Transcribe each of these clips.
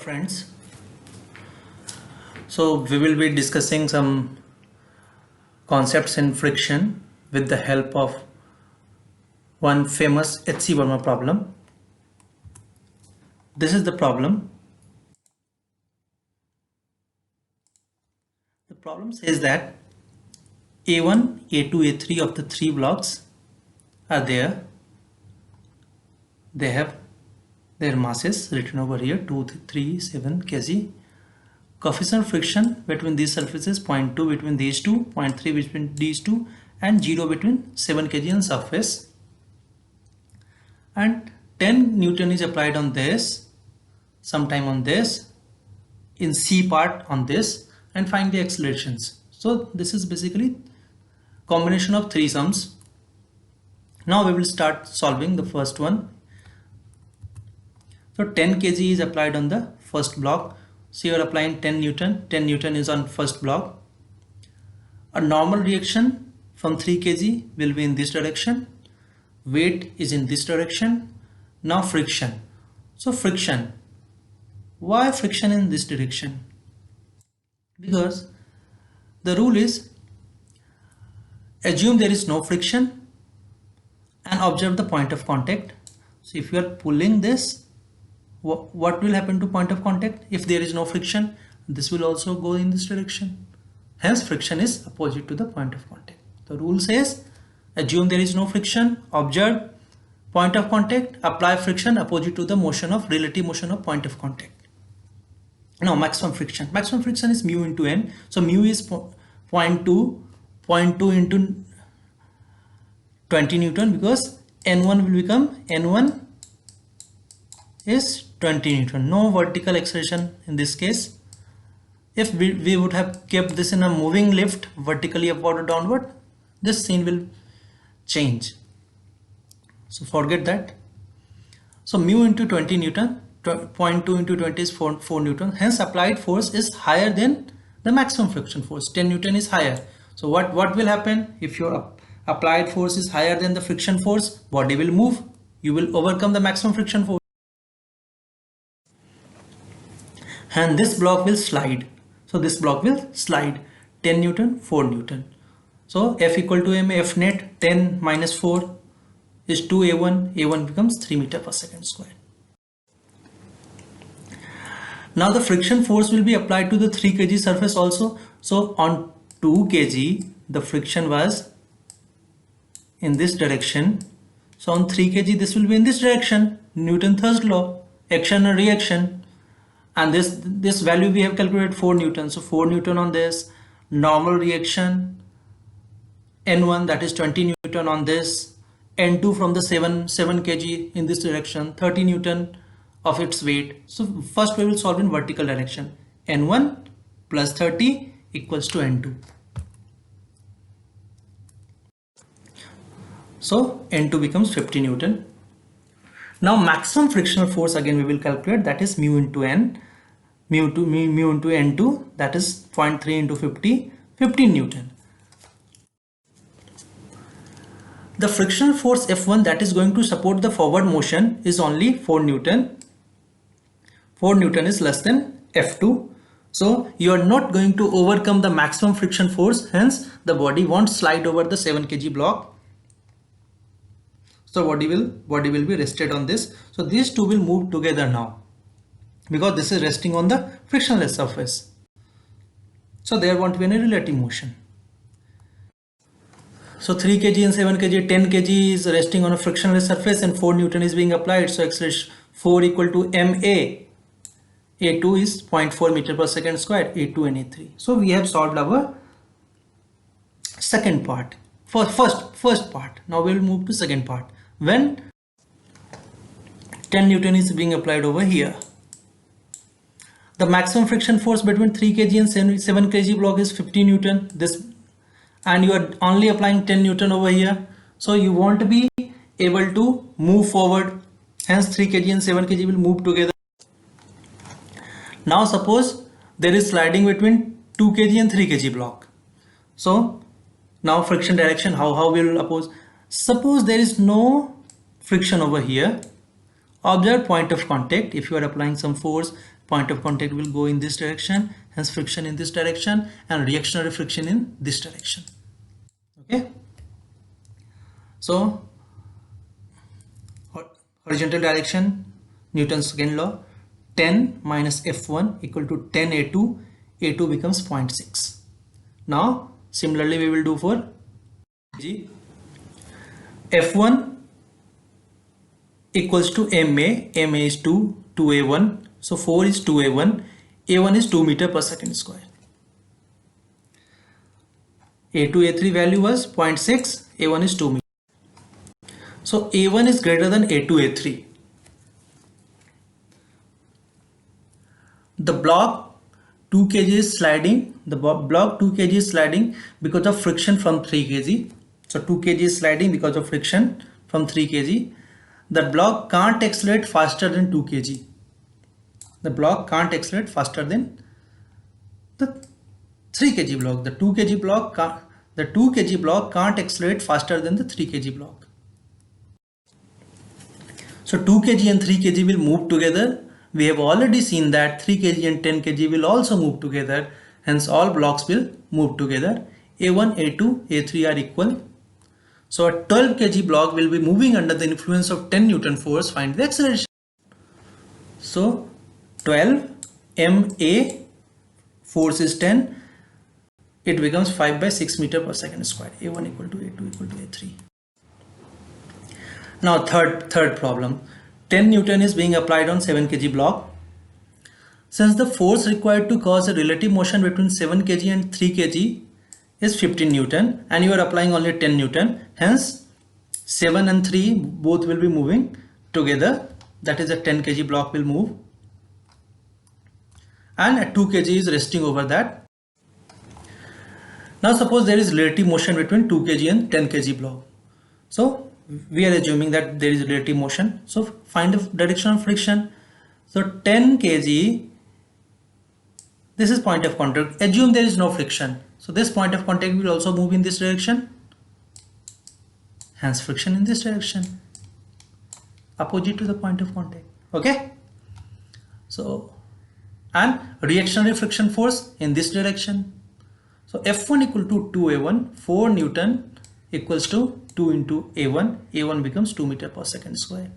Friends, so we will be discussing some concepts in friction with the help of one famous H.C. Verma problem. This is the problem. The problem says that A1, A2, A3 of the three blocks are there. They have their masses written over here 2, 3, 7 kg. Coefficient of friction between these surfaces 0.2 between these two, 0.3 between these two, and 0 between 7 kg on surface. And 10 Newton is applied on this, sometime on this, in C part on this, and find the accelerations. So this is basically combination of three sums. Now we will start solving the first one. So 10 kg is applied on the first block. So you are applying 10 Newton. 10 Newton is on first block. A normal reaction from 3 kg will be in this direction. Weight is in this direction. Now friction. So friction. Why friction in this direction? Because the rule is assume there is no friction and observe the point of contact. So if you are pulling this, what will happen to point of contact? If there is no friction, this will also go in this direction. Hence friction is opposite to the point of contact. The rule says assume there is no friction, observe point of contact, apply friction opposite to the motion of relative motion of point of contact. Now maximum friction. Maximum friction is mu into n. So mu is 0.2 into 20 Newton, because n1 will become n1 is 20 Newton. No vertical acceleration in this case. If we would have kept this in a moving lift vertically upward or downward, this scene will change. So forget that. So mu into 20 Newton, 0.2 into 20 is 4 Newton. Hence applied force is higher than the maximum friction force. 10 Newton is higher. So what will happen if your applied force is higher than the friction force? Body will move. You will overcome the maximum friction force. And this block will slide. So this block will slide 10 Newton, 4 Newton. So F equal to ma, F net 10 minus 4 is 2a1. A1 becomes 3 meter per second square. Now the friction force will be applied to the 3 kg surface also. So on 2 kg, the friction was in this direction. So on 3 kg, this will be in this direction. Newton's third law, action and reaction. And this value we have calculated 4 Newton. So 4 Newton on this. Normal reaction N1, that is 20 Newton on this. N2 from the 7 kg in this direction, 30 Newton of its weight. So first we will solve in vertical direction. N1 plus 30 equals to N2. So N2 becomes 50 Newton. Now maximum frictional force again we will calculate, that is mu into n, mu into n2, that is 0.3 into 50, 15 Newton. The frictional force F1 that is going to support the forward motion is only 4 Newton. 4 Newton is less than F2. So you are not going to overcome the maximum friction force, hence the body won't slide over the 7 kg block. So body will be rested on this. So these two will move together now, because this is resting on the frictionless surface. So there won't be any relative motion. So 3 kg and 7 kg, 10 kg is resting on a frictionless surface and 4 Newton is being applied. So acceleration 4 equal to ma. A2 is 0.4 meter per second square, A2 and A3. So we have solved our second part. First part. Now we will move to second part. When 10 Newton is being applied over here, the maximum friction force between 3 kg and 7 kg block is 50 Newton. And you are only applying 10 Newton over here. So you won't be able to move forward. Hence 3 kg and 7 kg will move together. Now suppose there is sliding between 2 kg and 3 kg block. So now friction direction, how we will oppose. Suppose there is no friction over here. Observe point of contact. If you are applying some force point of contact will go in this direction, hence friction in this direction, and reactionary friction in this direction. Okay, so horizontal direction, Newton's second law, 10 minus F1 equal to 10 A2, A2 becomes 0.6. Now similarly we will do for G. F1 equals to MA, MA is 2A1, so 4 is 2A1, A1 is 2 meter per second square. A2, A3 value was 0.6, A1 is 2 meter. So A1 is greater than A2, A3. The block 2 kg is sliding, because of friction from 3 kg. So 2 kg is sliding because of friction from 3 kg. The block can't accelerate faster than 2 kg. The block can't accelerate faster than the 3 kg block. The 2 kg block can't accelerate faster than the 3 kg block. So 2 kg and 3 kg will move together. We have already seen that 3 kg and 10 kg will also move together. Hence all blocks will move together. A1, A2, A3 are equal. So a 12 kg block will be moving under the influence of 10 Newton force. Find the acceleration. So 12 MA, force is 10. It becomes 5 by 6 meter per second squared. A1 equal to A2 equal to A3. Now third problem. 10 Newton is being applied on 7 kg block. Since the force required to cause a relative motion between 7 kg and 3 kg is 15 Newton and you are applying only 10 Newton, hence 7 and 3 both will be moving together, that is a 10 kg block will move and a 2 kg is resting over that. Now suppose there is relative motion between 2 kg and 10 kg block. So we are assuming that there is relative motion. So find the direction of friction. So 10 kg, this is point of contact. Assume there is no friction. So this point of contact will also move in this direction. Hence friction in this direction, opposite to the point of contact. Okay. So and reactionary friction force in this direction. So F1 equal to 2A1, 4 Newton equals to 2 into A1. A1 becomes 2 meter per second square.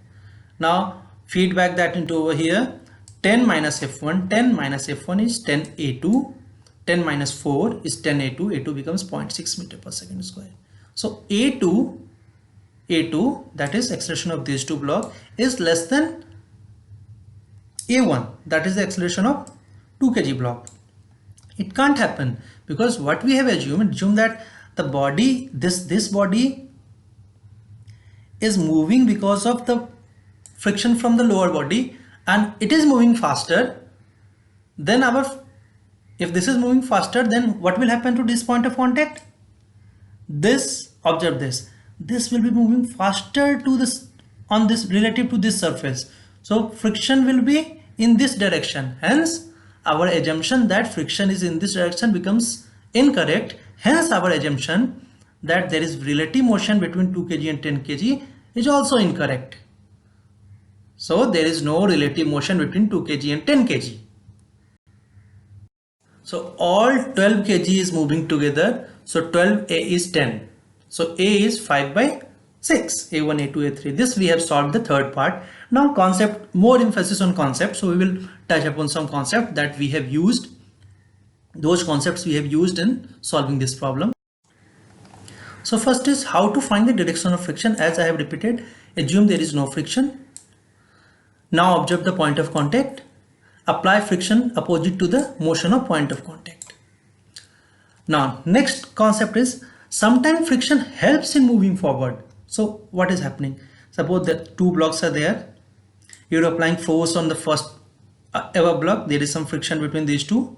Now feedback that into over here. 10 minus F1, 10 minus F1 is 10 A2, 10 minus 4 is 10 A2, A2 becomes 0.6 meter per second square. So A2, that is acceleration of these two blocks, is less than A1, that is the acceleration of 2 kg block. It can't happen because what we have assumed that the body, this body is moving because of the friction from the lower body and it is moving faster. Then if this is moving faster, then what will happen to this point of contact? Observe this will be moving faster to this on this relative to this surface. So friction will be in this direction. Hence our assumption that friction is in this direction becomes incorrect. Hence our assumption that there is relative motion between 2 kg and 10 kg is also incorrect. So there is no relative motion between 2 kg and 10 kg. So all 12 kg is moving together. So 12A is 10. So A is 5 by 6. A1, A2, A3. This we have solved the third part. Now concept, more emphasis on concept. So we will touch upon some concept that we have used. Those concepts we have used in solving this problem. So first is how to find the direction of friction. As I have repeated, assume there is no friction. Now observe the point of contact. Apply friction opposite to the motion of point of contact. Now next concept is sometimes friction helps in moving forward. So what is happening? Suppose that two blocks are there. You are applying force on the first ever block. There is some friction between these two.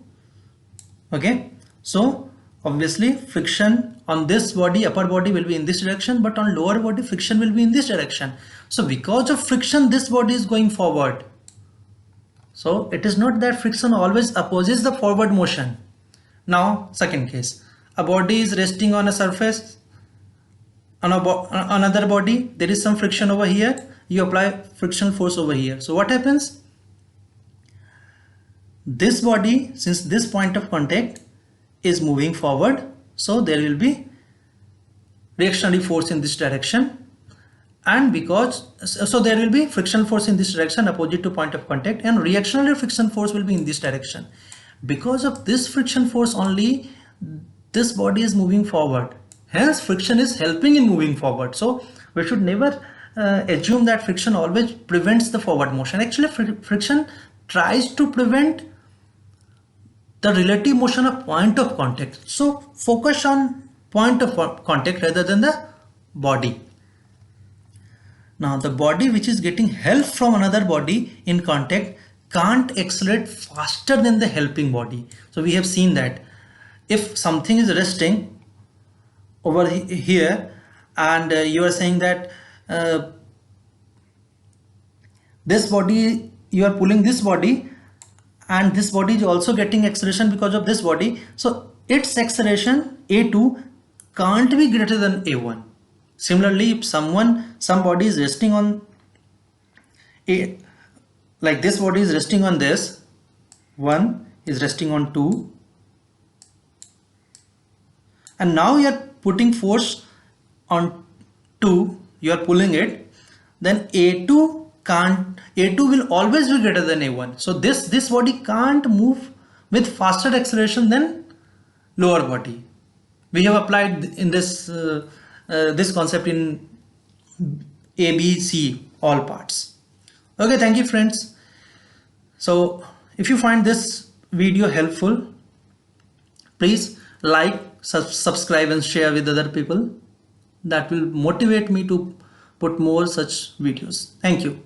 Okay. So obviously friction on this body, upper body will be in this direction, but on lower body friction will be in this direction. So because of friction, this body is going forward. So it is not that friction always opposes the forward motion. Now second case, a body is resting on a surface, on another body, there is some friction over here, you apply friction force over here. So what happens? this body, since this point of contact is moving forward, so there will be reactionary force in this direction, and because so there will be friction force in this direction opposite to point of contact, and reactionary friction force will be in this direction. Because of this friction force only this body is moving forward, hence friction is helping in moving forward. So we should never assume that friction always prevents the forward motion. Actually friction tries to prevent the relative motion of point of contact. So focus on point of contact rather than the body. Now the body which is getting help from another body in contact can't accelerate faster than the helping body. So we have seen that if something is resting over here and you are saying that this body, you are pulling this body and this body is also getting acceleration because of this body, so its acceleration A2 can't be greater than A1. Similarly, if somebody is resting on A, like this body is resting on this, one is resting on 2, and now you are putting force on 2, you are pulling it, then A2 will always be greater than A1. So this body can't move with faster acceleration than lower body. We have applied in this this concept in A, B, C, all parts. Okay, thank you friends. So if you find this video helpful, please like, subscribe and share with other people. That will motivate me to put more such videos. Thank you.